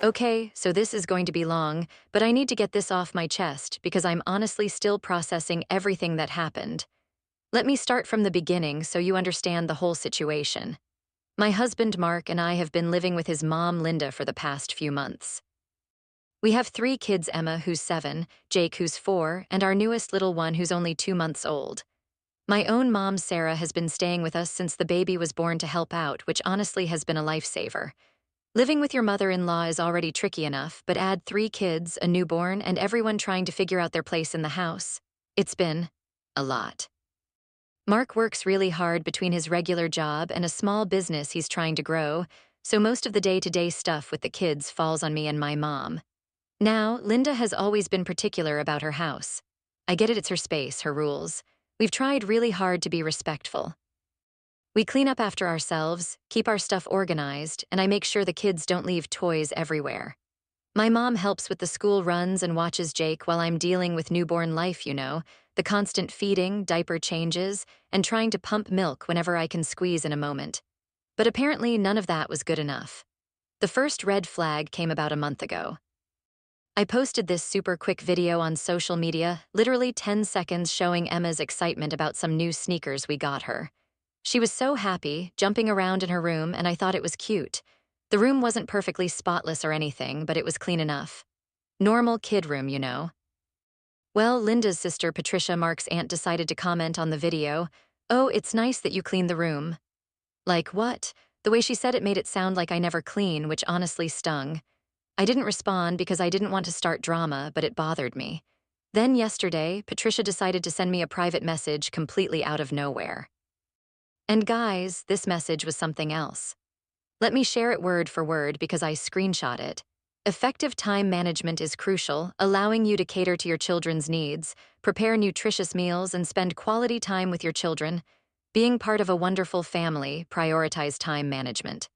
Okay, so this is going to be long, but I need to get this off my chest because I'm honestly still processing everything that happened. Let me start from the beginning so you understand the whole situation. My husband Mark and I have been living with his mom Linda for the past few months. We have 3 kids: Emma, who's 7, Jake, who's 4, and our newest little one, who's only 2 months old. My own mom, Sarah, has been staying with us since the baby was born to help out, which honestly has been a lifesaver. Living with your mother-in-law is already tricky enough, but add 3 kids, a newborn, and everyone trying to figure out their place in the house. It's been a lot. Mark works really hard between his regular job and a small business he's trying to grow, so most of the day-to-day stuff with the kids falls on me and my mom. Now, Linda has always been particular about her house. I get it, it's her space, her rules. We've tried really hard to be respectful. We clean up after ourselves, keep our stuff organized, and I make sure the kids don't leave toys everywhere. My mom helps with the school runs and watches Jake while I'm dealing with newborn life, the constant feeding, diaper changes, and trying to pump milk whenever I can squeeze in a moment. But apparently none of that was good enough. The first red flag came about a month ago. I posted this super quick video on social media, literally 10 seconds, showing Emma's excitement about some new sneakers we got her. She was so happy, jumping around in her room, and I thought it was cute. The room wasn't perfectly spotless or anything, but it was clean enough. Normal kid room. Well, Linda's sister, Patricia, Mark's aunt, decided to comment on the video. "Oh, it's nice that you clean the room." Like what? The way she said it made it sound like I never clean, which honestly stung. I didn't respond because I didn't want to start drama, but it bothered me. Then yesterday, Patricia decided to send me a private message completely out of nowhere. And guys, this message was something else. Let me share it word for word because I screenshot it. Effective time management is crucial, allowing you to cater to your children's needs, prepare nutritious meals, and spend quality time with your children. Being part of a wonderful family, prioritize time management.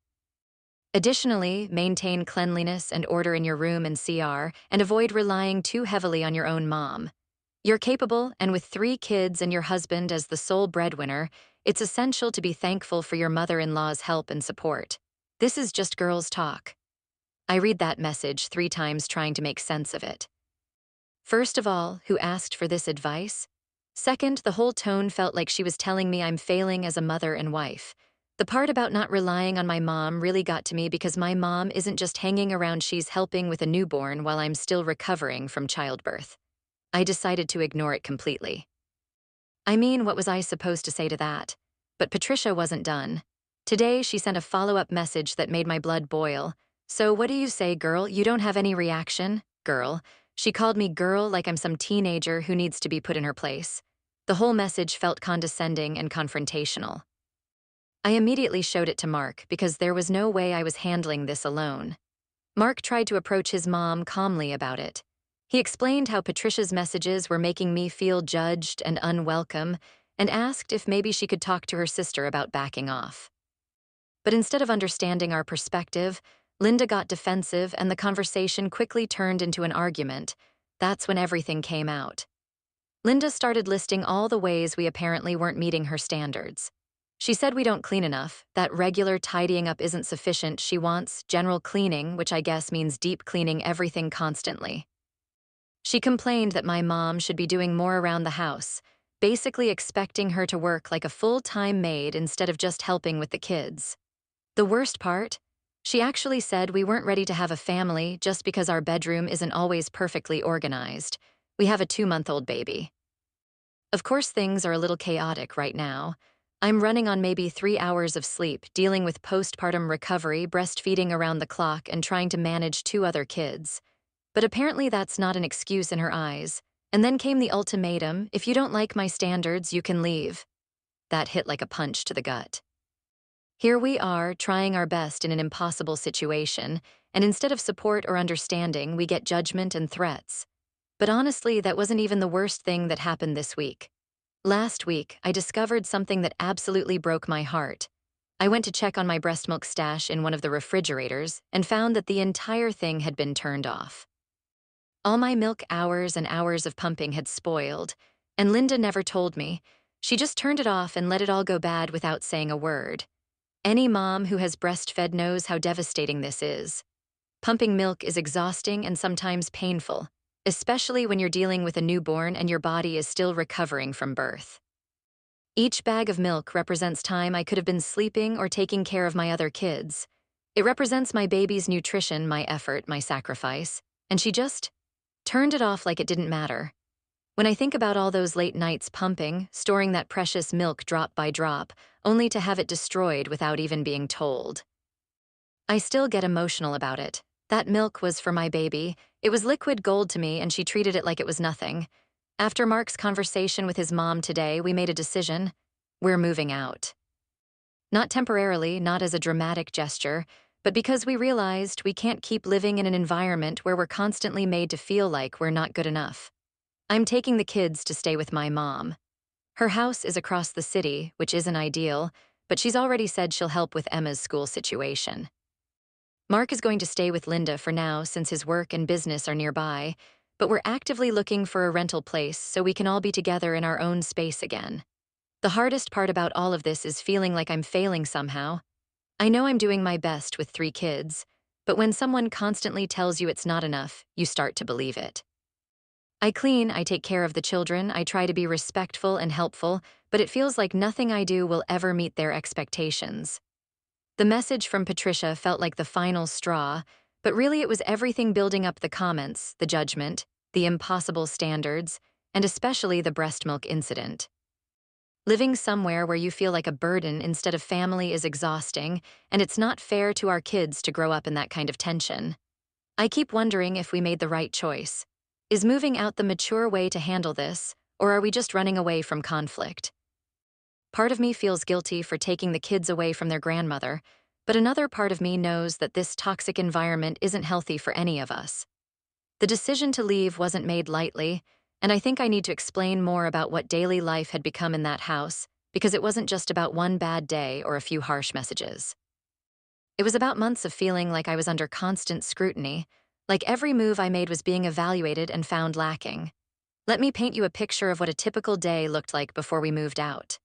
Additionally, maintain cleanliness and order in your room and CR, and avoid relying too heavily on your own mom. You're capable, and with 3 kids and your husband as the sole breadwinner, it's essential to be thankful for your mother-in-law's help and support. This is just girls' talk. I read that message 3 times trying to make sense of it. First of all, who asked for this advice? Second, the whole tone felt like she was telling me I'm failing as a mother and wife. The part about not relying on my mom really got to me because my mom isn't just hanging around, she's helping with a newborn while I'm still recovering from childbirth. I decided to ignore it completely. I mean, what was I supposed to say to that? But Patricia wasn't done. Today, she sent a follow-up message that made my blood boil. "So what do you say, girl? You don't have any reaction? Girl." She called me girl like I'm some teenager who needs to be put in her place. The whole message felt condescending and confrontational. I immediately showed it to Mark because there was no way I was handling this alone. Mark tried to approach his mom calmly about it. He explained how Patricia's messages were making me feel judged and unwelcome, and asked if maybe she could talk to her sister about backing off. But instead of understanding our perspective, Linda got defensive and the conversation quickly turned into an argument. That's when everything came out. Linda started listing all the ways we apparently weren't meeting her standards. She said we don't clean enough, that regular tidying up isn't sufficient. She wants general cleaning, which I guess means deep cleaning everything constantly. She complained that my mom should be doing more around the house, basically expecting her to work like a full-time maid instead of just helping with the kids. The worst part? She actually said we weren't ready to have a family just because our bedroom isn't always perfectly organized. We have a 2-month-old baby. Of course, things are a little chaotic right now. I'm running on maybe 3 hours of sleep, dealing with postpartum recovery, breastfeeding around the clock, and trying to manage 2 other kids. But apparently that's not an excuse in her eyes. And then came the ultimatum: if you don't like my standards, you can leave. That hit like a punch to the gut. Here we are, trying our best in an impossible situation, and instead of support or understanding, we get judgment and threats. But honestly, that wasn't even the worst thing that happened this week. Last week, I discovered something that absolutely broke my heart. I went to check on my breast milk stash in one of the refrigerators and found that the entire thing had been turned off. All my milk hours and hours of pumping had spoiled, and Linda never told me. She just turned it off and let it all go bad without saying a word. Any mom who has breastfed knows how devastating this is. Pumping milk is exhausting and sometimes painful, especially when you're dealing with a newborn and your body is still recovering from birth. Each bag of milk represents time I could have been sleeping or taking care of my other kids. It represents my baby's nutrition, my effort, my sacrifice, and she just turned it off like it didn't matter. When I think about all those late nights pumping, storing that precious milk drop by drop, only to have it destroyed without even being told, I still get emotional about it. That milk was for my baby. It was liquid gold to me, and she treated it like it was nothing. After Mark's conversation with his mom today, we made a decision. We're moving out. Not temporarily, not as a dramatic gesture, but because we realized we can't keep living in an environment where we're constantly made to feel like we're not good enough. I'm taking the kids to stay with my mom. Her house is across the city, which isn't ideal, but she's already said she'll help with Emma's school situation. Mark is going to stay with Linda for now since his work and business are nearby, but we're actively looking for a rental place so we can all be together in our own space again. The hardest part about all of this is feeling like I'm failing somehow. I know I'm doing my best with 3 kids, but when someone constantly tells you it's not enough, you start to believe it. I clean, I take care of the children, I try to be respectful and helpful, but it feels like nothing I do will ever meet their expectations. The message from Patricia felt like the final straw, but really it was everything building up: the comments, the judgment, the impossible standards, and especially the breast milk incident. Living somewhere where you feel like a burden instead of family is exhausting, and it's not fair to our kids to grow up in that kind of tension. I keep wondering if we made the right choice. Is moving out the mature way to handle this, or are we just running away from conflict? Part of me feels guilty for taking the kids away from their grandmother, but another part of me knows that this toxic environment isn't healthy for any of us. The decision to leave wasn't made lightly, and I think I need to explain more about what daily life had become in that house, because it wasn't just about one bad day or a few harsh messages. It was about months of feeling like I was under constant scrutiny, like every move I made was being evaluated and found lacking. Let me paint you a picture of what a typical day looked like before we moved out.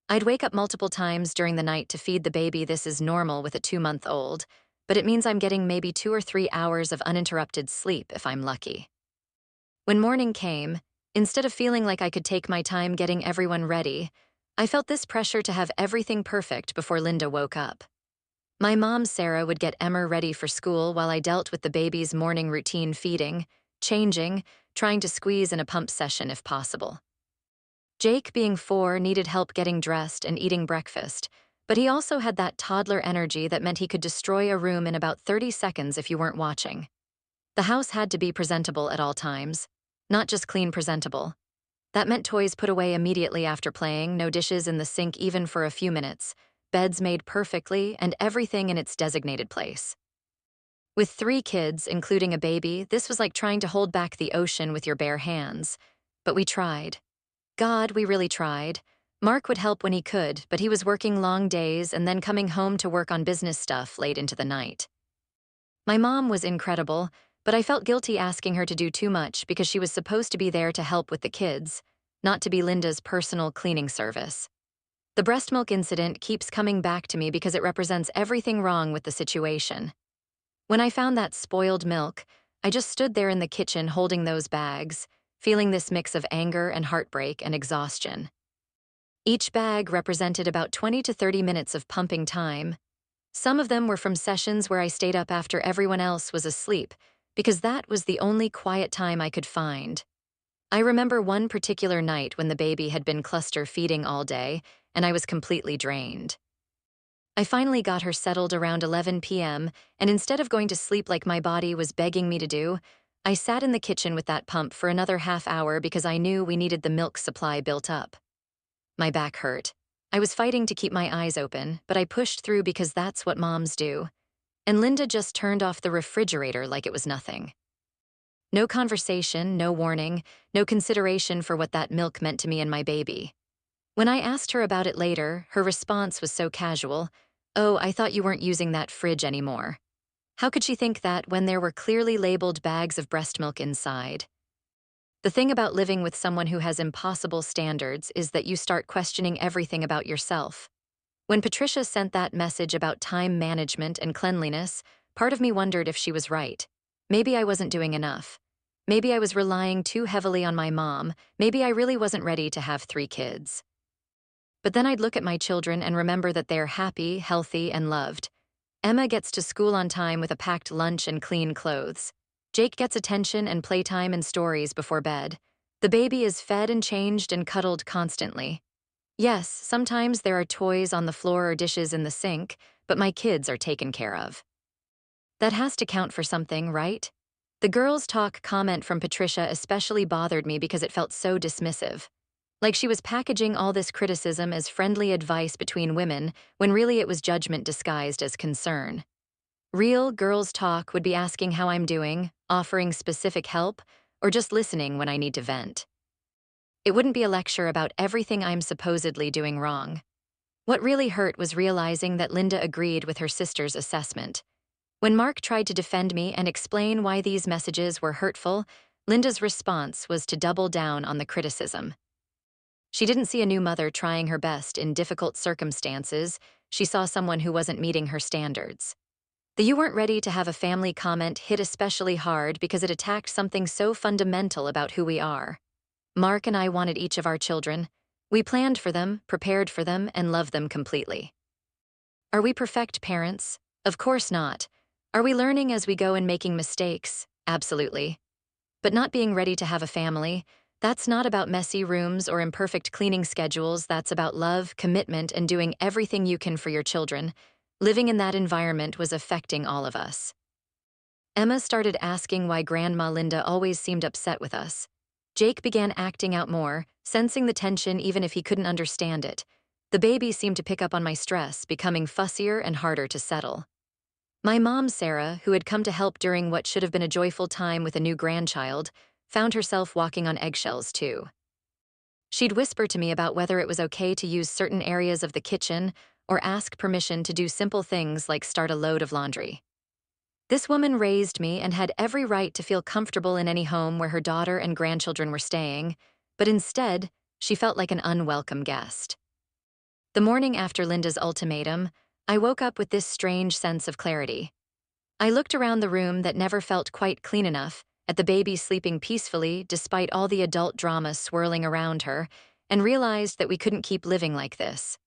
I'd wake up multiple times during the night to feed the baby. This is normal with a 2-month-old, but it means I'm getting maybe 2 or 3 hours of uninterrupted sleep if I'm lucky. When morning came, instead of feeling like I could take my time getting everyone ready, I felt this pressure to have everything perfect before Linda woke up. My mom, Sarah, would get Emma ready for school while I dealt with the baby's morning routine: feeding, changing, trying to squeeze in a pump session if possible. Jake, being 4, needed help getting dressed and eating breakfast, but he also had that toddler energy that meant he could destroy a room in about 30 seconds if you weren't watching. The house had to be presentable at all times, not just clean presentable. That meant toys put away immediately after playing, no dishes in the sink even for a few minutes, beds made perfectly, and everything in its designated place. With 3 kids, including a baby, this was like trying to hold back the ocean with your bare hands. But we tried. God, we really tried. Mark would help when he could, but he was working long days and then coming home to work on business stuff late into the night. My mom was incredible, but I felt guilty asking her to do too much because she was supposed to be there to help with the kids, not to be Linda's personal cleaning service. The breast milk incident keeps coming back to me because it represents everything wrong with the situation. When I found that spoiled milk, I just stood there in the kitchen holding those bags, feeling this mix of anger and heartbreak and exhaustion. Each bag represented about 20 to 30 minutes of pumping time. Some of them were from sessions where I stayed up after everyone else was asleep, because that was the only quiet time I could find. I remember one particular night when the baby had been cluster feeding all day, and I was completely drained. I finally got her settled around 11 p.m., and instead of going to sleep like my body was begging me to do, I sat in the kitchen with that pump for another half hour because I knew we needed the milk supply built up. My back hurt. I was fighting to keep my eyes open, but I pushed through because that's what moms do. And Linda just turned off the refrigerator like it was nothing. No conversation, no warning, no consideration for what that milk meant to me and my baby. When I asked her about it later, her response was so casual: "Oh, I thought you weren't using that fridge anymore." How could she think that when there were clearly labeled bags of breast milk inside? The thing about living with someone who has impossible standards is that you start questioning everything about yourself. When Patricia sent that message about time management and cleanliness, part of me wondered if she was right. Maybe I wasn't doing enough. Maybe I was relying too heavily on my mom. Maybe I really wasn't ready to have 3 kids. But then I'd look at my children and remember that they're happy, healthy, and loved. Emma gets to school on time with a packed lunch and clean clothes. Jake gets attention and playtime and stories before bed. The baby is fed and changed and cuddled constantly. Yes, sometimes there are toys on the floor or dishes in the sink, but my kids are taken care of. That has to count for something, right? The girls' talk comment from Patricia especially bothered me because it felt so dismissive. Like she was packaging all this criticism as friendly advice between women, when really it was judgment disguised as concern. Real girls' talk would be asking how I'm doing, offering specific help, or just listening when I need to vent. It wouldn't be a lecture about everything I'm supposedly doing wrong. What really hurt was realizing that Linda agreed with her sister's assessment. When Mark tried to defend me and explain why these messages were hurtful, Linda's response was to double down on the criticism. She didn't see a new mother trying her best in difficult circumstances. She saw someone who wasn't meeting her standards. The "you weren't ready to have a family" comment hit especially hard because it attacked something so fundamental about who we are. Mark and I wanted each of our children. We planned for them, prepared for them, and loved them completely. Are we perfect parents? Of course not. Are we learning as we go and making mistakes? Absolutely. But not being ready to have a family, that's not about messy rooms or imperfect cleaning schedules. That's about love, commitment, and doing everything you can for your children. Living in that environment was affecting all of us. Emma started asking why Grandma Linda always seemed upset with us. Jake began acting out more, sensing the tension even if he couldn't understand it. The baby seemed to pick up on my stress, becoming fussier and harder to settle. My mom, Sarah, who had come to help during what should have been a joyful time with a new grandchild, found herself walking on eggshells too. She'd whisper to me about whether it was okay to use certain areas of the kitchen or ask permission to do simple things like start a load of laundry. This woman raised me and had every right to feel comfortable in any home where her daughter and grandchildren were staying, but instead, she felt like an unwelcome guest. The morning after Linda's ultimatum, I woke up with this strange sense of clarity. I looked around the room that never felt quite clean enough, at the baby sleeping peacefully despite all the adult drama swirling around her, and realized that we couldn't keep living like this.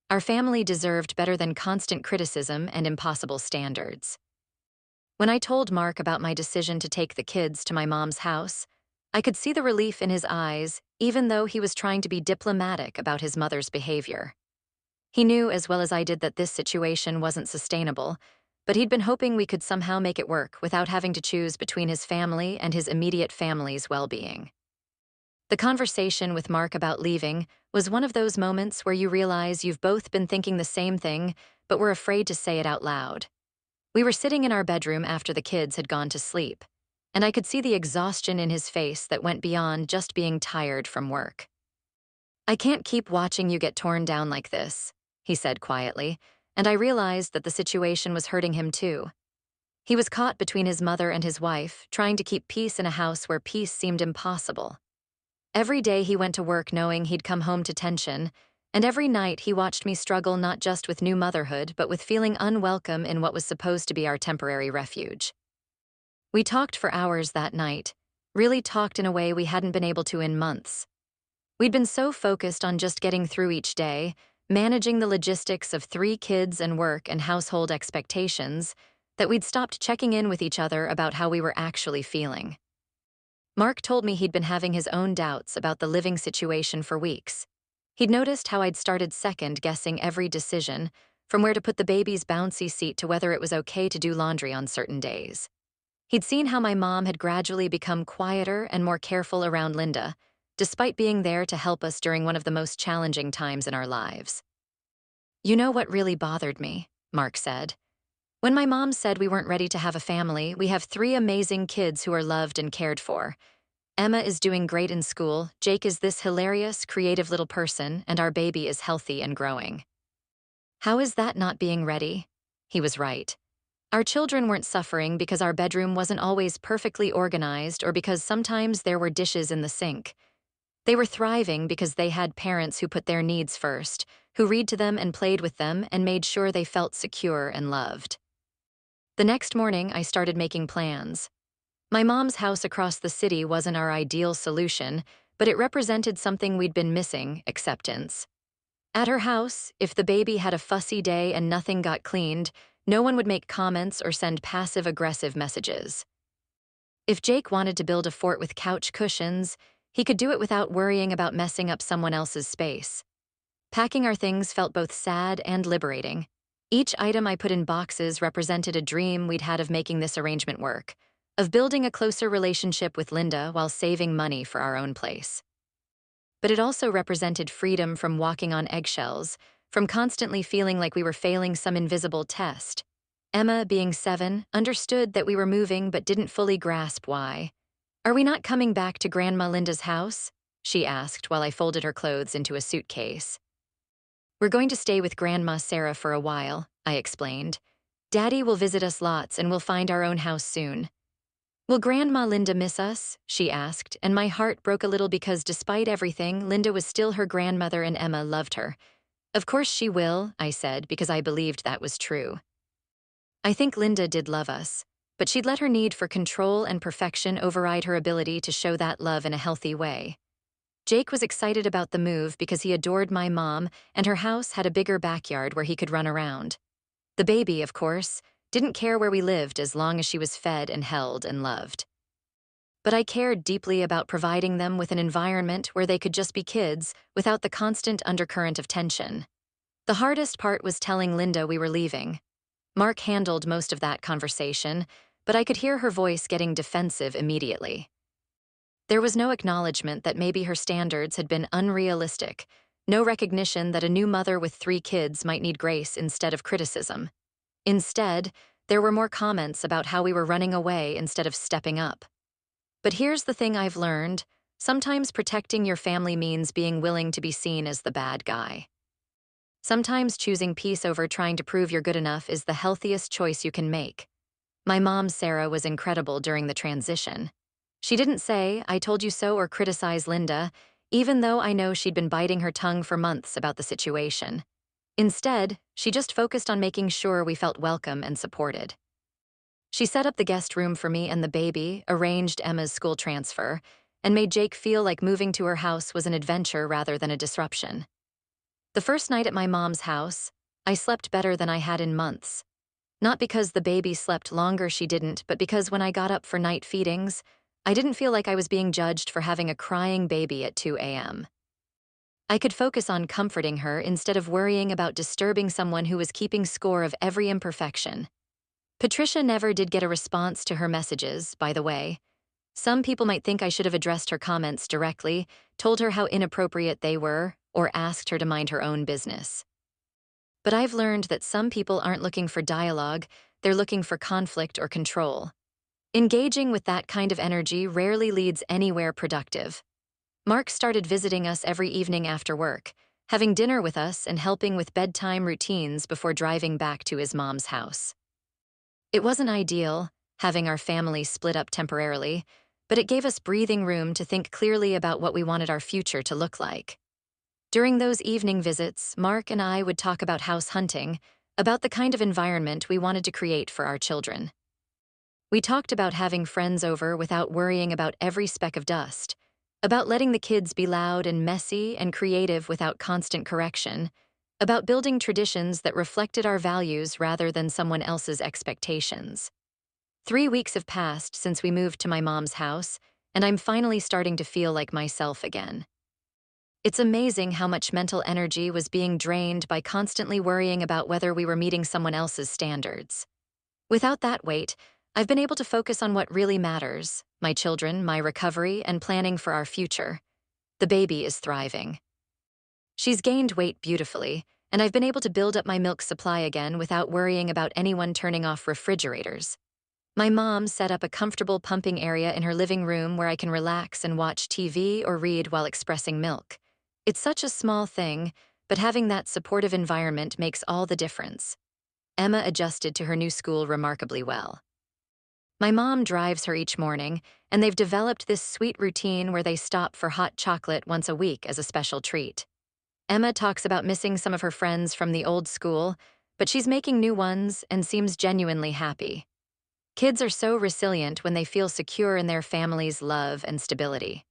Our family deserved better than constant criticism and impossible standards. When I told Mark about my decision to take the kids to my mom's house, I could see the relief in his eyes, even though he was trying to be diplomatic about his mother's behavior. He knew as well as I did that this situation wasn't sustainable, but he'd been hoping we could somehow make it work without having to choose between his family and his immediate family's well-being. The conversation with Mark about leaving was one of those moments where you realize you've both been thinking the same thing, but were afraid to say it out loud. We were sitting in our bedroom after the kids had gone to sleep, and I could see the exhaustion in his face that went beyond just being tired from work. "I can't keep watching you get torn down like this," he said quietly, and I realized that the situation was hurting him too. He was caught between his mother and his wife, trying to keep peace in a house where peace seemed impossible. Every day he went to work knowing he'd come home to tension, and every night he watched me struggle not just with new motherhood but with feeling unwelcome in what was supposed to be our temporary refuge. We talked for hours that night, really talked in a way we hadn't been able to in months. We'd been so focused on just getting through each day, managing the logistics of 3 kids and work and household expectations, that we'd stopped checking in with each other about how we were actually feeling. Mark told me he'd been having his own doubts about the living situation for weeks. He'd noticed how I'd started second-guessing every decision, from where to put the baby's bouncy seat to whether it was okay to do laundry on certain days. He'd seen how my mom had gradually become quieter and more careful around Linda, despite being there to help us during one of the most challenging times in our lives. "You know what really bothered me?" Mark said. "When my mom said we weren't ready to have a family, we have 3 amazing kids who are loved and cared for. Emma is doing great in school, Jake is this hilarious, creative little person, and our baby is healthy and growing. How is that not being ready?" He was right. Our children weren't suffering because our bedroom wasn't always perfectly organized or because sometimes there were dishes in the sink. They were thriving because they had parents who put their needs first, who read to them and played with them and made sure they felt secure and loved. The next morning, I started making plans. My mom's house across the city wasn't our ideal solution, but it represented something we'd been missing: acceptance. At her house, if the baby had a fussy day and nothing got cleaned, no one would make comments or send passive-aggressive messages. If Jake wanted to build a fort with couch cushions, he could do it without worrying about messing up someone else's space. Packing our things felt both sad and liberating. Each item I put in boxes represented a dream we'd had of making this arrangement work, of building a closer relationship with Linda while saving money for our own place. But it also represented freedom from walking on eggshells, from constantly feeling like we were failing some invisible test. Emma, being 7, understood that we were moving but didn't fully grasp why. "Are we not coming back to Grandma Linda's house?" she asked while I folded her clothes into a suitcase. "We're going to stay with Grandma Sarah for a while," I explained. "Daddy will visit us lots and we'll find our own house soon." "Will Grandma Linda miss us?" she asked, and my heart broke a little because despite everything, Linda was still her grandmother and Emma loved her. "Of course she will," I said, because I believed that was true. I think Linda did love us, but she'd let her need for control and perfection override her ability to show that love in a healthy way. Jake was excited about the move because he adored my mom, and her house had a bigger backyard where he could run around. The baby, of course, didn't care where we lived as long as she was fed and held and loved. But I cared deeply about providing them with an environment where they could just be kids without the constant undercurrent of tension. The hardest part was telling Linda we were leaving. Mark handled most of that conversation, but I could hear her voice getting defensive immediately. There was no acknowledgement that maybe her standards had been unrealistic, no recognition that a new mother with 3 kids might need grace instead of criticism. Instead, there were more comments about how we were running away instead of stepping up. But here's the thing I've learned: sometimes protecting your family means being willing to be seen as the bad guy. Sometimes choosing peace over trying to prove you're good enough is the healthiest choice you can make. My mom, Sarah, was incredible during the transition. She didn't say, "I told you so," or criticize Linda, even though I know she'd been biting her tongue for months about the situation. Instead, she just focused on making sure we felt welcome and supported. She set up the guest room for me and the baby, arranged Emma's school transfer, and made Jake feel like moving to her house was an adventure rather than a disruption. The first night at my mom's house, I slept better than I had in months. Not because the baby slept longer, she didn't, but because when I got up for night feedings, I didn't feel like I was being judged for having a crying baby at 2 a.m. I could focus on comforting her instead of worrying about disturbing someone who was keeping score of every imperfection. Patricia never did get a response to her messages, by the way. Some people might think I should have addressed her comments directly, told her how inappropriate they were, or asked her to mind her own business. But I've learned that some people aren't looking for dialogue, they're looking for conflict or control. Engaging with that kind of energy rarely leads anywhere productive. Mark started visiting us every evening after work, having dinner with us and helping with bedtime routines before driving back to his mom's house. It wasn't ideal, having our family split up temporarily, but it gave us breathing room to think clearly about what we wanted our future to look like. During those evening visits, Mark and I would talk about house hunting, about the kind of environment we wanted to create for our children. We talked about having friends over without worrying about every speck of dust, about letting the kids be loud and messy and creative without constant correction, about building traditions that reflected our values rather than someone else's expectations. 3 weeks have passed since we moved to my mom's house, and I'm finally starting to feel like myself again. It's amazing how much mental energy was being drained by constantly worrying about whether we were meeting someone else's standards. Without that weight, I've been able to focus on what really matters: my children, my recovery, and planning for our future. The baby is thriving. She's gained weight beautifully, and I've been able to build up my milk supply again without worrying about anyone turning off refrigerators. My mom set up a comfortable pumping area in her living room where I can relax and watch TV or read while expressing milk. It's such a small thing, but having that supportive environment makes all the difference. Emma adjusted to her new school remarkably well. My mom drives her each morning, and they've developed this sweet routine where they stop for hot chocolate once a week as a special treat. Emma talks about missing some of her friends from the old school, but she's making new ones and seems genuinely happy. Kids are so resilient when they feel secure in their family's love and stability.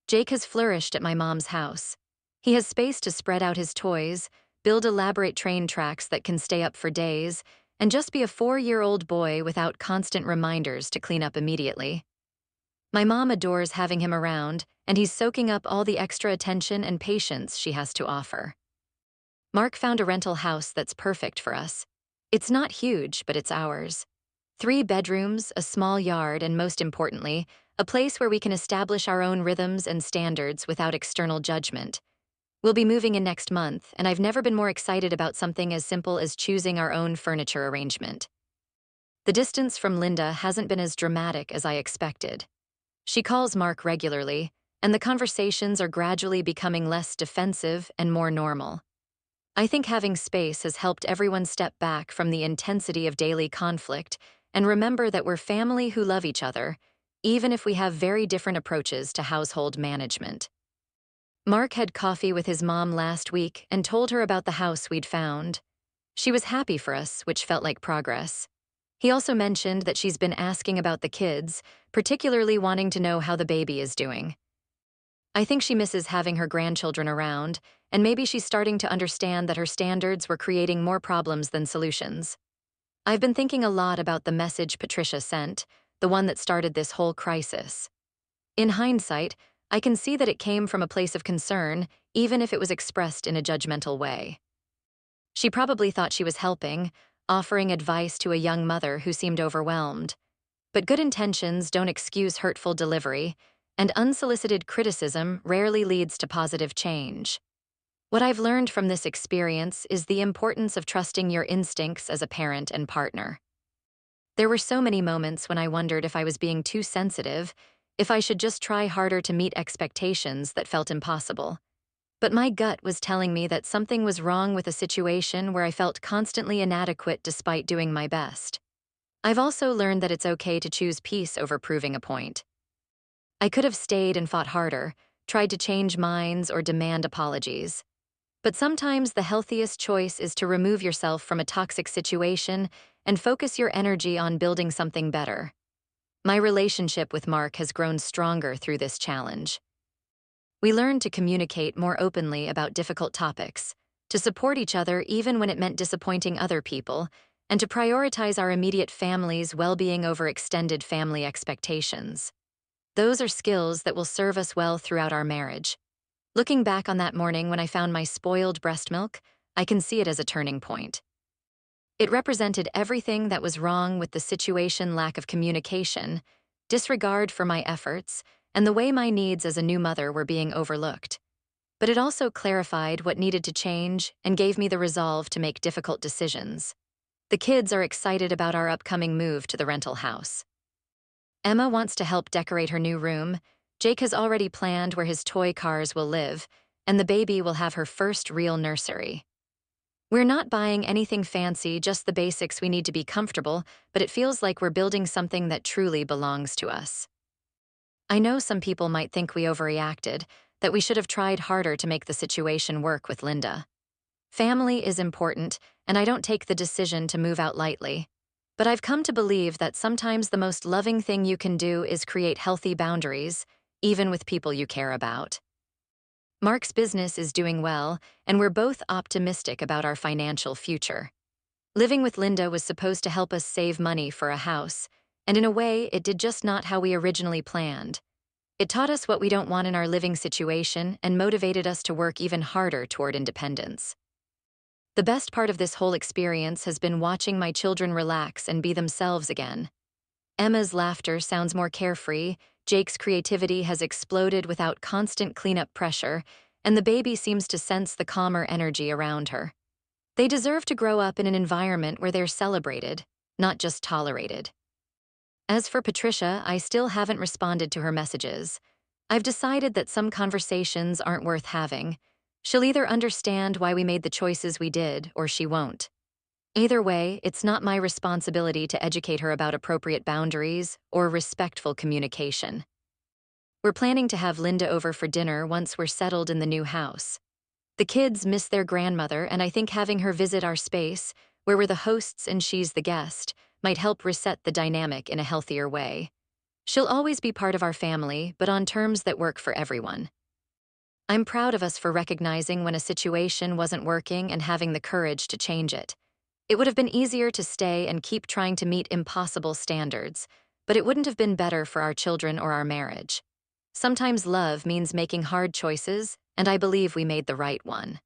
Jake has flourished at my mom's house. He has space to spread out his toys, build elaborate train tracks that can stay up for days, and just be a 4-year-old boy without constant reminders to clean up immediately. My mom adores having him around, and he's soaking up all the extra attention and patience she has to offer. Mark found a rental house that's perfect for us. It's not huge, but it's ours. 3 bedrooms, a small yard, and most importantly, a place where we can establish our own rhythms and standards without external judgment. We'll be moving in next month, and I've never been more excited about something as simple as choosing our own furniture arrangement. The distance from Linda hasn't been as dramatic as I expected. She calls Mark regularly, and the conversations are gradually becoming less defensive and more normal. I think having space has helped everyone step back from the intensity of daily conflict and remember that we're family who love each other, even if we have very different approaches to household management. Mark had coffee with his mom last week and told her about the house we'd found. She was happy for us, which felt like progress. He also mentioned that she's been asking about the kids, particularly wanting to know how the baby is doing. I think she misses having her grandchildren around, and maybe she's starting to understand that her standards were creating more problems than solutions. I've been thinking a lot about the message Patricia sent, the one that started this whole crisis. In hindsight, I can see that it came from a place of concern, even if it was expressed in a judgmental way. She probably thought she was helping, offering advice to a young mother who seemed overwhelmed. But good intentions don't excuse hurtful delivery, and unsolicited criticism rarely leads to positive change. What I've learned from this experience is the importance of trusting your instincts as a parent and partner. There were so many moments when I wondered if I was being too sensitive, if I should just try harder to meet expectations that felt impossible. But my gut was telling me that something was wrong with a situation where I felt constantly inadequate despite doing my best. I've also learned that it's okay to choose peace over proving a point. I could have stayed and fought harder, tried to change minds or demand apologies. But sometimes the healthiest choice is to remove yourself from a toxic situation and focus your energy on building something better. My relationship with Mark has grown stronger through this challenge. We learned to communicate more openly about difficult topics, to support each other even when it meant disappointing other people, and to prioritize our immediate family's well-being over extended family expectations. Those are skills that will serve us well throughout our marriage. Looking back on that morning when I found my spoiled breast milk, I can see it as a turning point. It represented everything that was wrong with the situation: lack of communication, disregard for my efforts, and the way my needs as a new mother were being overlooked. But it also clarified what needed to change and gave me the resolve to make difficult decisions. The kids are excited about our upcoming move to the rental house. Emma wants to help decorate her new room. Jake has already planned where his toy cars will live, and the baby will have her first real nursery. We're not buying anything fancy, just the basics we need to be comfortable, but it feels like we're building something that truly belongs to us. I know some people might think we overreacted, that we should have tried harder to make the situation work with Linda. Family is important, and I don't take the decision to move out lightly. But I've come to believe that sometimes the most loving thing you can do is create healthy boundaries, even with people you care about. Mark's business is doing well, and we're both optimistic about our financial future. Living with Linda was supposed to help us save money for a house, and in a way, it did just not how we originally planned. It taught us what we don't want in our living situation and motivated us to work even harder toward independence. The best part of this whole experience has been watching my children relax and be themselves again. Emma's laughter sounds more carefree, Jake's creativity has exploded without constant cleanup pressure, and the baby seems to sense the calmer energy around her. They deserve to grow up in an environment where they're celebrated, not just tolerated. As for Patricia, I still haven't responded to her messages. I've decided that some conversations aren't worth having. She'll either understand why we made the choices we did, or she won't. Either way, it's not my responsibility to educate her about appropriate boundaries or respectful communication. We're planning to have Linda over for dinner once we're settled in the new house. The kids miss their grandmother, and I think having her visit our space, where we're the hosts and she's the guest, might help reset the dynamic in a healthier way. She'll always be part of our family, but on terms that work for everyone. I'm proud of us for recognizing when a situation wasn't working and having the courage to change it. It would have been easier to stay and keep trying to meet impossible standards, but it wouldn't have been better for our children or our marriage. Sometimes love means making hard choices, and I believe we made the right one.